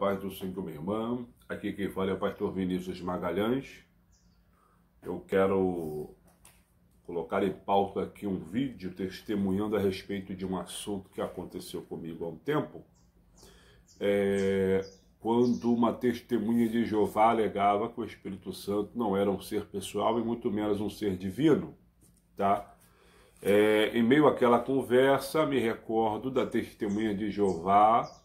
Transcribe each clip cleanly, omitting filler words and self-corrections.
Paz do Senhor, minha irmã. Aqui quem fala é o pastor Vinícius Magalhães. Eu quero colocar em pauta aqui um vídeo testemunhando a respeito de um assunto que aconteceu comigo há um tempo. Quando uma testemunha de Jeová alegava que o Espírito Santo não era um ser pessoal e muito menos um ser divino, tá? Em meio àquela conversa, me recordo da testemunha de Jeová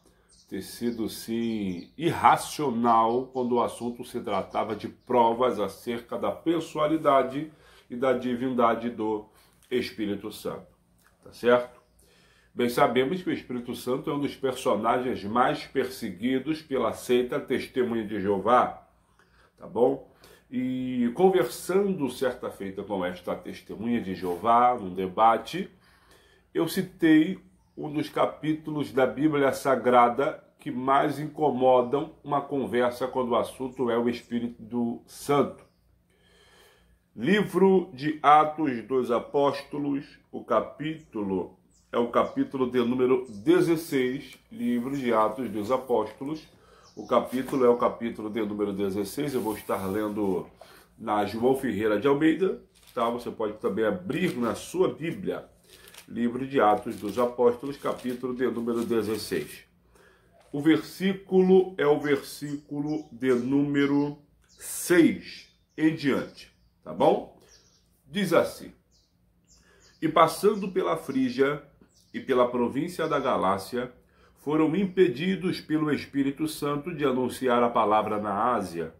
ter sido, sim, irracional quando o assunto se tratava de provas acerca da pessoalidade e da divindade do Espírito Santo, tá certo? Bem, sabemos que o Espírito Santo é um dos personagens mais perseguidos pela seita Testemunha de Jeová, tá bom? E conversando certa feita com esta Testemunha de Jeová, num debate, eu citei um dos capítulos da Bíblia Sagrada que mais incomodam uma conversa quando o assunto é o Espírito Santo. Livro de Atos dos Apóstolos, o capítulo de número 16, livro de Atos dos Apóstolos. O capítulo é o capítulo de número 16, eu vou estar lendo na João Ferreira de Almeida, tá? Você pode também abrir na sua Bíblia. Livro de Atos dos Apóstolos, capítulo de número 16. O versículo é o versículo de número 6 em diante, tá bom? Diz assim: E passando pela Frígia e pela província da Galácia, foram impedidos pelo Espírito Santo de anunciar a palavra na Ásia.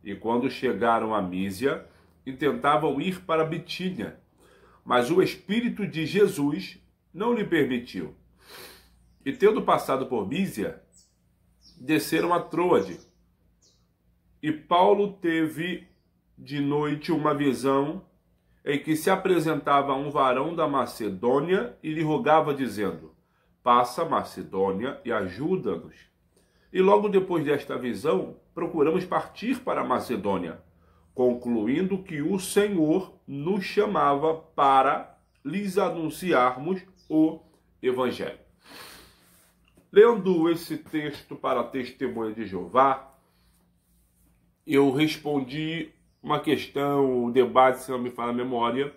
E quando chegaram a Mísia, intentavam ir para Bitínia, mas o Espírito de Jesus não lhe permitiu. E tendo passado por Mísia, desceram a Troade. E Paulo teve de noite uma visão em que se apresentava um varão da Macedônia e lhe rogava, dizendo: Passa a Macedônia e ajuda-nos. E logo depois desta visão, procuramos partir para a Macedônia, concluindo que o Senhor nos chamava para lhes anunciarmos o Evangelho. Lendo esse texto para a Testemunha de Jeová, eu respondi uma questão, o debate, se não me falha a memória,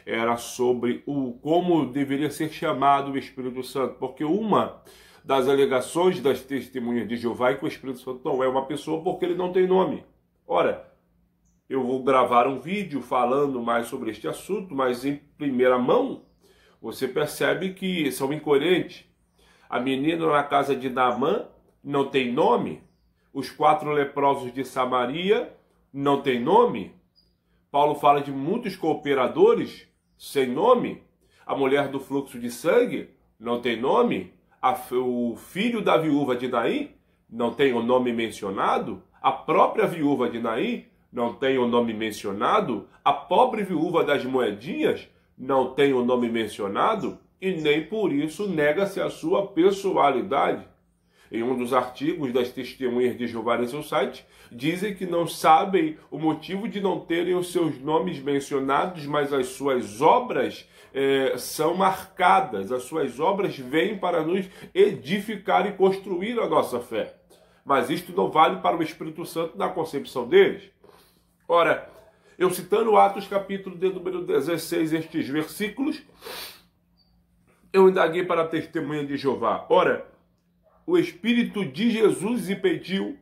era sobre como deveria ser chamado o Espírito Santo, porque uma das alegações das Testemunhas de Jeová é que o Espírito Santo não é uma pessoa porque ele não tem nome. Ora, eu vou gravar um vídeo falando mais sobre este assunto, mas em primeira mão, você percebe que são incoerentes. A menina na casa de Naamã não tem nome. Os 4 leprosos de Samaria não tem nome. Paulo fala de muitos cooperadores sem nome. A mulher do fluxo de sangue não tem nome. O filho da viúva de Naim não tem o nome mencionado. A própria viúva de Naim não tem o nome mencionado, a pobre viúva das moedinhas não tem o nome mencionado e nem por isso nega-se a sua pessoalidade. Em um dos artigos das Testemunhas de Jeová no seu site, dizem que não sabem o motivo de não terem os seus nomes mencionados, mas as suas obras são marcadas, as suas obras vêm para nos edificar e construir a nossa fé. Mas isto não vale para o Espírito Santo na concepção deles. Ora, eu citando Atos capítulo de número 16, estes versículos, eu indaguei para a Testemunha de Jeová. Ora, o Espírito de Jesus impediu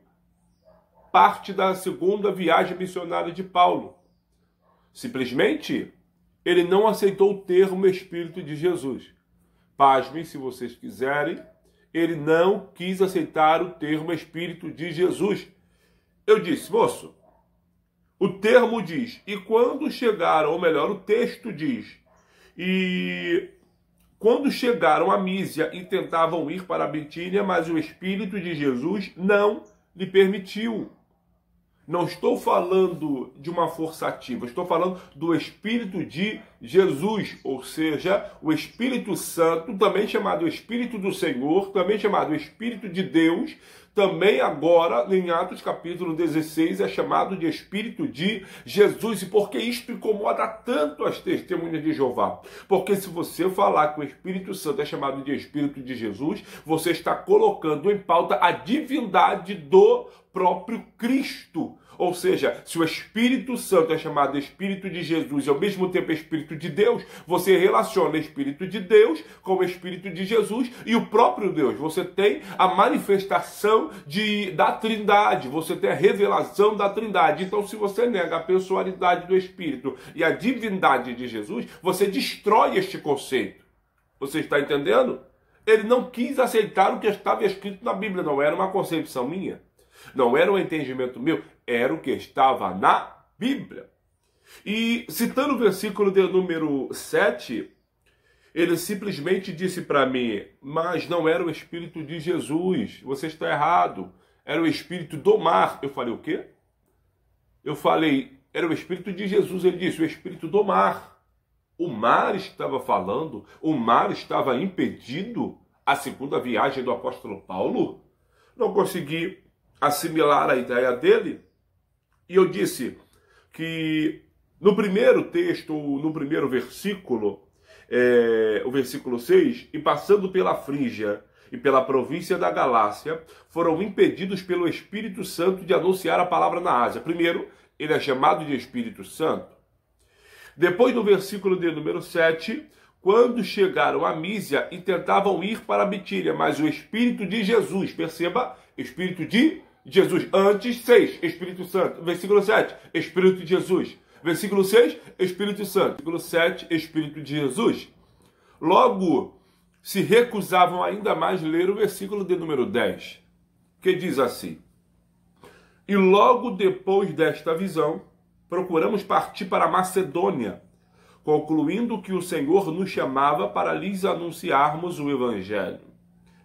parte da segunda viagem missionária de Paulo. Simplesmente, ele não aceitou o termo Espírito de Jesus. Pasmem, se vocês quiserem, ele não quis aceitar o termo Espírito de Jesus. Eu disse, moço, o termo diz, e quando chegaram, ou melhor, o texto diz, e quando chegaram a Mísia e tentavam ir para a Bitínia, mas o Espírito de Jesus não lhe permitiu. Não estou falando de uma forçativa, estou falando do Espírito de Jesus, ou seja, o Espírito Santo, também chamado Espírito do Senhor, também chamado Espírito de Deus, também agora, em Atos capítulo 16, é chamado de Espírito de Jesus. E por que isto incomoda tanto as testemunhas de Jeová? Porque se você falar que o Espírito Santo é chamado de Espírito de Jesus, você está colocando em pauta a divindade do próprio Cristo. Ou seja, se o Espírito Santo é chamado Espírito de Jesus e ao mesmo tempo Espírito de Deus, você relaciona Espírito de Deus com o Espírito de Jesus e o próprio Deus. Você tem a manifestação da Trindade, você tem a revelação da Trindade. Então, se você nega a pessoalidade do Espírito e a divindade de Jesus, você destrói este conceito. Você está entendendo? Ele não quis aceitar o que estava escrito na Bíblia, não era uma concepção minha. Não era um entendimento meu, era o que estava na Bíblia. E citando o versículo de número 7, ele simplesmente disse para mim, mas não era o Espírito de Jesus, você está errado, era o Espírito do mar. Eu falei, o quê? Eu falei, era o Espírito de Jesus. Ele disse, o Espírito do mar. O mar estava falando, o mar estava impedido a segunda viagem do apóstolo Paulo? Não consegui assimilar a ideia dele, e eu disse que no primeiro texto, no primeiro versículo, o versículo 6, e passando pela Frígia e pela província da Galácia, foram impedidos pelo Espírito Santo de anunciar a palavra na Ásia. Primeiro, ele é chamado de Espírito Santo. Depois do versículo de número 7, quando chegaram a Mísia e tentavam ir para a Bitínia, mas o Espírito de Jesus, perceba, Espírito de Jesus. Antes, 6, Espírito Santo. Versículo 7, Espírito de Jesus. Versículo 6, Espírito Santo. Versículo 7, Espírito de Jesus. Logo, se recusavam ainda mais ler o versículo de número 10, que diz assim: e logo depois desta visão, procuramos partir para a Macedônia, concluindo que o Senhor nos chamava para lhes anunciarmos o Evangelho.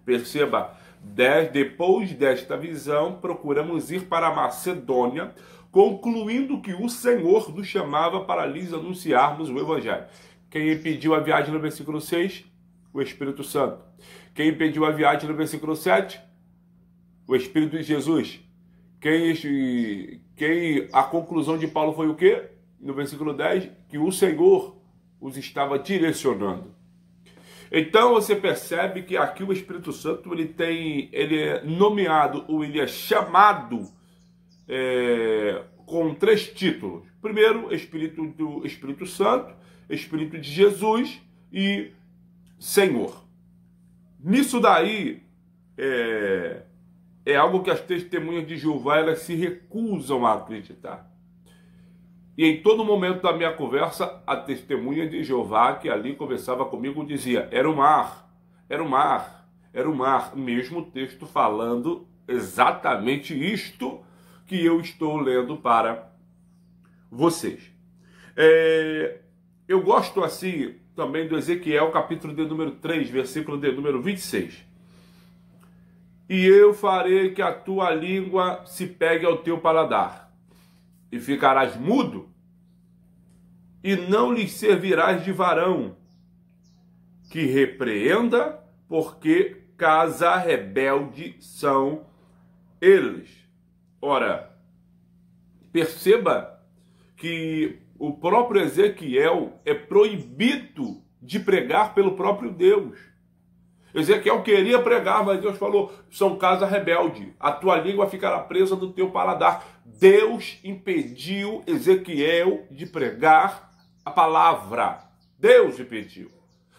Perceba, depois desta visão, procuramos ir para a Macedônia, concluindo que o Senhor nos chamava para lhes anunciarmos o Evangelho. Quem impediu a viagem no versículo 6? O Espírito Santo. Quem impediu a viagem no versículo 7? O Espírito de Jesus. A conclusão de Paulo foi o quê? No versículo 10, que o Senhor os estava direcionando. Então você percebe que aqui o Espírito Santo ele é nomeado, ou ele é chamado com 3 títulos. Primeiro, Espírito Santo, Espírito de Jesus e Senhor. Nisso daí é algo que as testemunhas de Jeová elas se recusam a acreditar. E em todo momento da minha conversa, a testemunha de Jeová que ali conversava comigo dizia, era o mar, era o mar, era o mar. Mesmo texto falando exatamente isto que eu estou lendo para vocês. Eu gosto assim também do Ezequiel, capítulo de número 3, versículo de número 26. E eu farei que a tua língua se pegue ao teu paladar, e ficarás mudo, e não lhes servirás de varão, que repreenda, porque casa rebelde são eles. Ora, perceba que o próprio Ezequiel é proibido de pregar pelo próprio Deus. Ezequiel queria pregar, mas Deus falou, são casa rebelde, a tua língua ficará presa no teu paladar. Deus impediu Ezequiel de pregar a palavra. Deus impediu.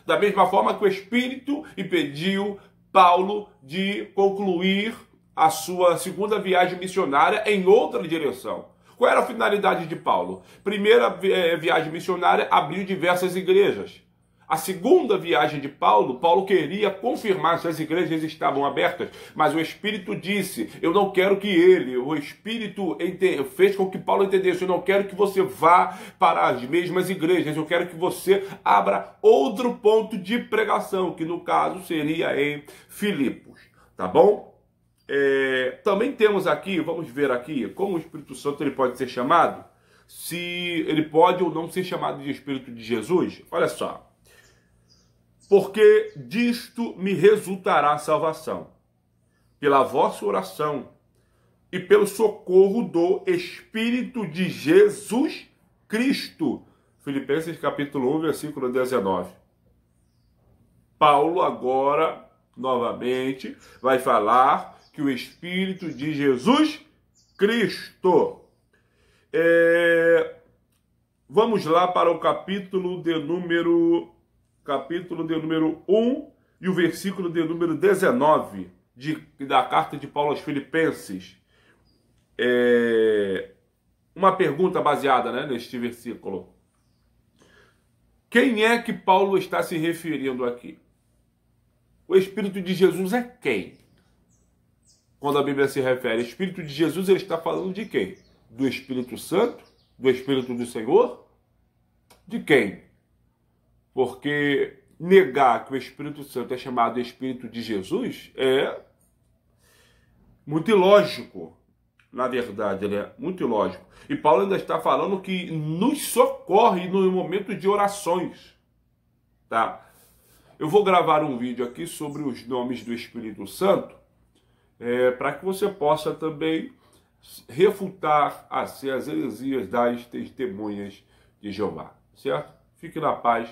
Da mesma forma que o Espírito impediu Paulo de concluir a sua segunda viagem missionária em outra direção. Qual era a finalidade de Paulo? Primeira viagem missionária, abriu diversas igrejas. A segunda viagem de Paulo queria confirmar se as igrejas estavam abertas, mas o Espírito disse, eu não quero que o Espírito fez com que Paulo entendesse, eu não quero que você vá para as mesmas igrejas, eu quero que você abra outro ponto de pregação, que no caso seria em Filipos, tá bom? Também temos aqui, vamos ver aqui, como o Espírito Santo ele pode ser chamado. se ele pode ou não ser chamado de Espírito de Jesus? Olha só. Porque disto me resultará a salvação, pela vossa oração e pelo socorro do Espírito de Jesus Cristo. Filipenses capítulo 1, versículo 19. Paulo agora, novamente, vai falar que o Espírito de Jesus Cristo. Vamos lá para o capítulo de número 1 e o versículo de número 19 da carta de Paulo aos Filipenses. Uma pergunta baseada, né, neste versículo. Quem é que Paulo está se referindo aqui? O Espírito de Jesus é quem? Quando a Bíblia se refere ao Espírito de Jesus, ele está falando de quem? Do Espírito Santo? Do Espírito do Senhor? De quem? Porque negar que o Espírito Santo é chamado de Espírito de Jesus é muito ilógico, na verdade, né? Muito ilógico. E Paulo ainda está falando que nos socorre no momento de orações, tá? Eu vou gravar um vídeo aqui sobre os nomes do Espírito Santo, para que você possa também refutar assim, as heresias das testemunhas de Jeová, certo? Fique na paz.